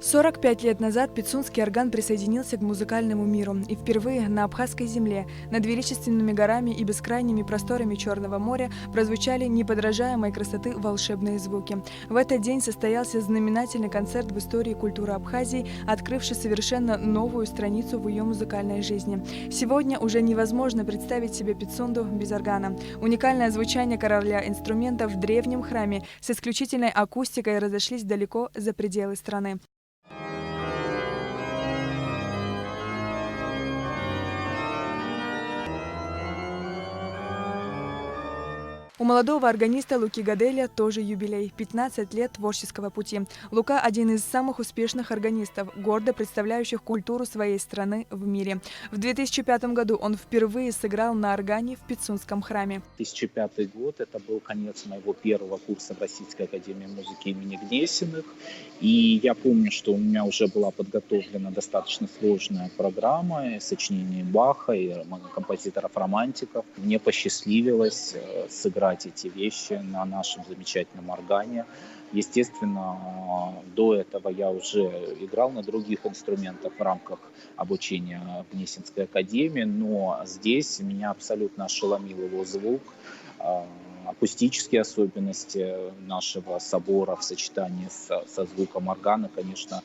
45 лет назад пицунский орган присоединился к музыкальному миру, и впервые на абхазской земле, над величественными горами и бескрайними просторами Черного моря прозвучали неподражаемой красоты волшебные звуки. В этот день состоялся знаменательный концерт в истории культуры Абхазии, открывший совершенно новую страницу в ее музыкальной жизни. Сегодня уже невозможно представить себе Пицунду без органа. Уникальное звучание короля инструментов в древнем храме с исключительной акустикой разошлись далеко за пределы страны. У молодого органиста Луки Гаделя тоже юбилей – 15 лет творческого пути. Лука – один из самых успешных органистов, гордо представляющих культуру своей страны в мире. В 2005 году он впервые сыграл на органе в Пицунском храме. 2005 год – это был конец моего первого курса в Российской академии музыки имени Гнесиных. И я помню, что у меня уже была подготовлена достаточно сложная программа сочинений Баха и композиторов-романтиков. Мне посчастливилось сыграть эти вещи на нашем замечательном органе. Естественно, до этого я уже играл на других инструментах в рамках обучения в Гнесинской академии, но здесь меня абсолютно ошеломил его звук, акустические особенности нашего собора в сочетании со звуком органа, конечно,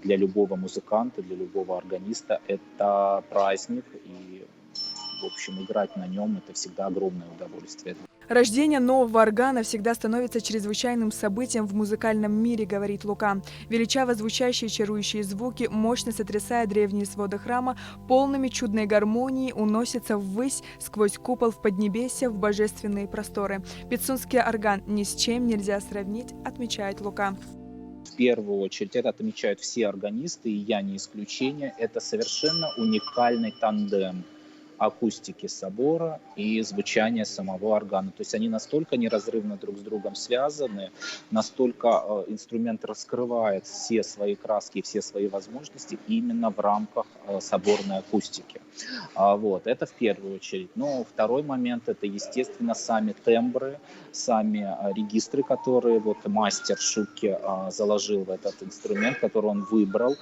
для любого музыканта, для любого органиста это праздник, и, в общем, играть на нем это всегда огромное удовольствие. Рождение нового органа всегда становится чрезвычайным событием в музыкальном мире, говорит Лука. Величаво звучащие чарующие звуки, мощно сотрясая древние своды храма, полными чудной гармонии уносятся ввысь сквозь купол в Поднебесье в божественные просторы. Пицунский орган ни с чем нельзя сравнить, отмечает Лука. В первую очередь это отмечают все органисты, и я не исключение. Это совершенно уникальный тандем акустики собора и звучания самого органа. То есть они настолько неразрывно друг с другом связаны, настолько инструмент раскрывает все свои краски, все свои возможности именно в рамках соборной акустики. Вот, это в первую очередь. Но второй момент – это, естественно, сами тембры, сами регистры, которые вот мастер Шуки заложил в этот инструмент, который он выбрал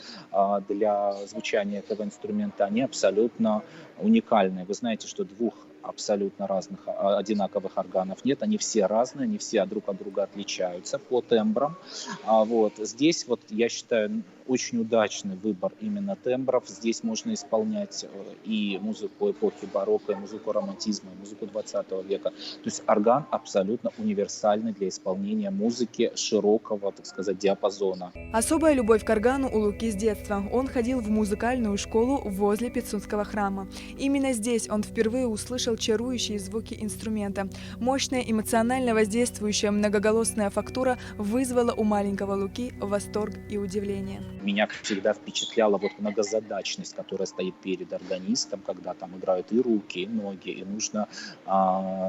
для звучания этого инструмента, они абсолютно уникальны. Вы знаете, что двух абсолютно разных, одинаковых органов нет. Они все разные, они все друг от друга отличаются по тембрам. Вот. Здесь, вот, я считаю, очень удачный выбор именно тембров. Здесь можно исполнять и музыку эпохи барокко, и музыку романтизма, и музыку 20 века. То есть орган абсолютно универсальный для исполнения музыки широкого, так сказать, диапазона. Особая любовь к органу у Луки с детства. Он ходил в музыкальную школу возле Пицунского храма. Именно здесь он впервые услышал чарующие звуки инструмента. Мощная, эмоционально воздействующая многоголосная фактура вызвала у маленького Луки восторг и удивление. Меня всегда впечатляла вот многозадачность, которая стоит перед органистом, когда там играют и руки, и ноги, и нужно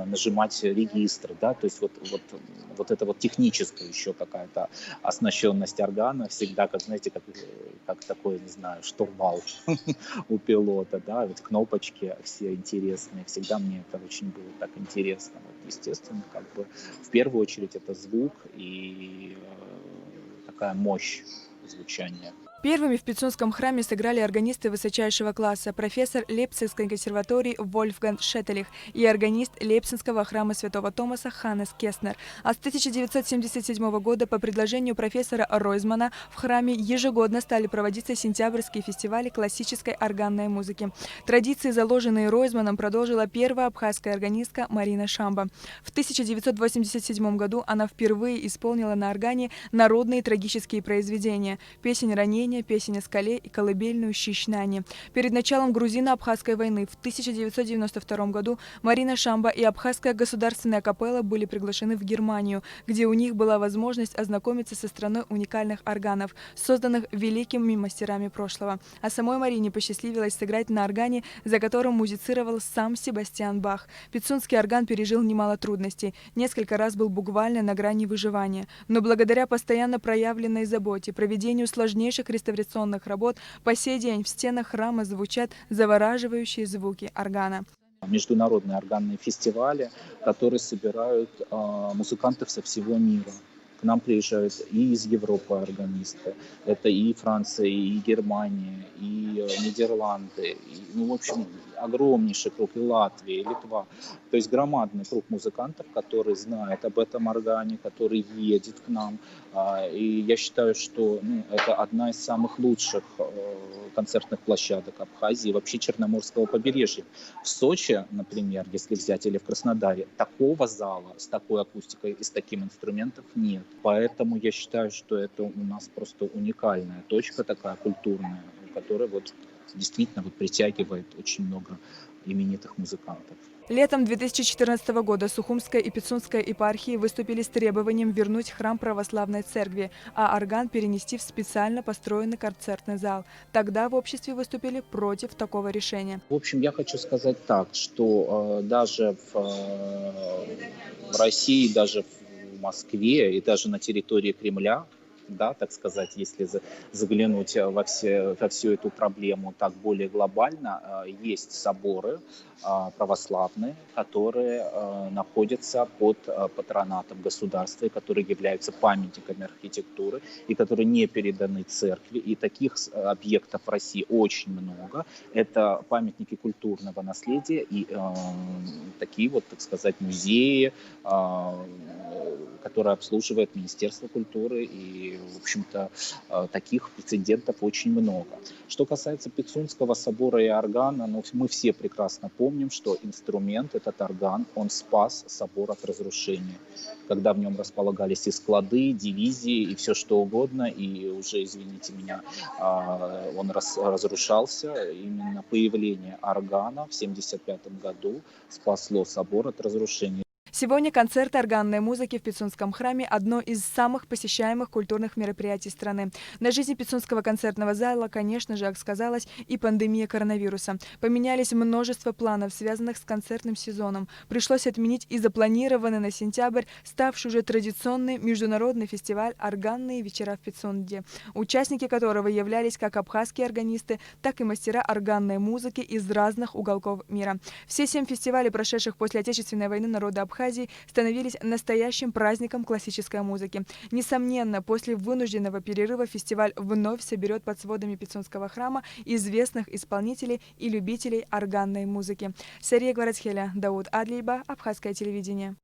нажимать регистры, да, то есть вот это вот техническая еще какая-то оснащенность органа всегда, как, знаете, как такой, не знаю, штурвал у пилота, да, вот кнопочки все интересные, всегда мне это очень было так интересно. Вот, естественно, как бы в первую очередь это звук и такая мощь звучания. Первыми в Пицунском храме сыграли органисты высочайшего класса, профессор Лейпцигской консерватории Вольфганг Шеттелих и органист Лейпцигского храма Святого Томаса Ханнес Кестнер. А с 1977 года по предложению профессора Ройзмана в храме ежегодно стали проводиться сентябрьские фестивали классической органной музыки. Традиции, заложенные Ройзманом, продолжила первая абхазская органистка Марина Шамба. В 1987 году она впервые исполнила на органе народные трагические произведения – «Песень ранения», «Песень о скале» и колыбельную «Щищнани». Перед началом грузино-абхазской войны в 1992 году Марина Шамба и Абхазская государственная капелла были приглашены в Германию, где у них была возможность ознакомиться со страной уникальных органов, созданных великими мастерами прошлого. А самой Марине посчастливилось сыграть на органе, за которым музицировал сам Себастьян Бах. Пицунский орган пережил немало трудностей, несколько раз был буквально на грани выживания. Но благодаря постоянно проявленной заботе, проведению сложнейших реставрационных работ по сей день в стенах храма звучат завораживающие звуки органа. Международные органные фестивали, которые собирают музыкантов со всего мира. К нам приезжают и из Европы органисты. Это и Франция, и Германия, и Нидерланды. И, ну, в общем, огромнейший круг, и Латвия, и Литва. То есть громадный круг музыкантов, который знает об этом органе, который едет к нам. И я считаю, что это одна из самых лучших концертных площадок Абхазии и вообще Черноморского побережья. В Сочи, например, если взять, или в Краснодаре, такого зала с такой акустикой и с таким инструментом нет. Поэтому я считаю, что это у нас просто уникальная точка такая культурная, которая вот действительно вот притягивает очень много именитых музыкантов. Летом 2014 года Сухумская и Пицунская епархии выступили с требованием вернуть храм православной церкви, а орган перенести в специально построенный концертный зал. Тогда в обществе выступили против такого решения. В общем, я хочу сказать так, что даже в России, даже в Москве и даже на территории Кремля, да, так сказать, если заглянуть во всю эту проблему так более глобально, есть соборы православные, которые находятся под патронатом государства, и которые являются памятниками архитектуры, и которые не переданы церкви. И таких объектов в России очень много. Это памятники культурного наследия и такие вот, так сказать, музеи, которые обслуживает Министерство культуры, и, в общем-то, таких прецедентов очень много. Что касается Пицунского собора и органа, мы все прекрасно помним, что инструмент, этот орган, он спас собор от разрушения, когда в нем располагались и склады, дивизии, и все что угодно, и уже, извините меня, он разрушался. Именно появление органа в 1975 году спасло собор от разрушения. Сегодня концерт органной музыки в Пицунском храме – одно из самых посещаемых культурных мероприятий страны. На жизни Пицунского концертного зала, конечно же, сказалась и пандемия коронавируса. Поменялись множество планов, связанных с концертным сезоном. Пришлось отменить и запланированный на сентябрь, ставший уже традиционный международный фестиваль «Органные вечера в Пицунде», участники которого являлись как абхазские органисты, так и мастера органной музыки из разных уголков мира. Все 7 фестивалей, прошедших после Отечественной войны народа Абхазии, становились настоящим праздником классической музыки. Несомненно, после вынужденного перерыва фестиваль вновь соберет под сводами Пицунского храма известных исполнителей и любителей органной музыки. Сария Гварацхеля, Дауд Адлиба, Абхазское телевидение.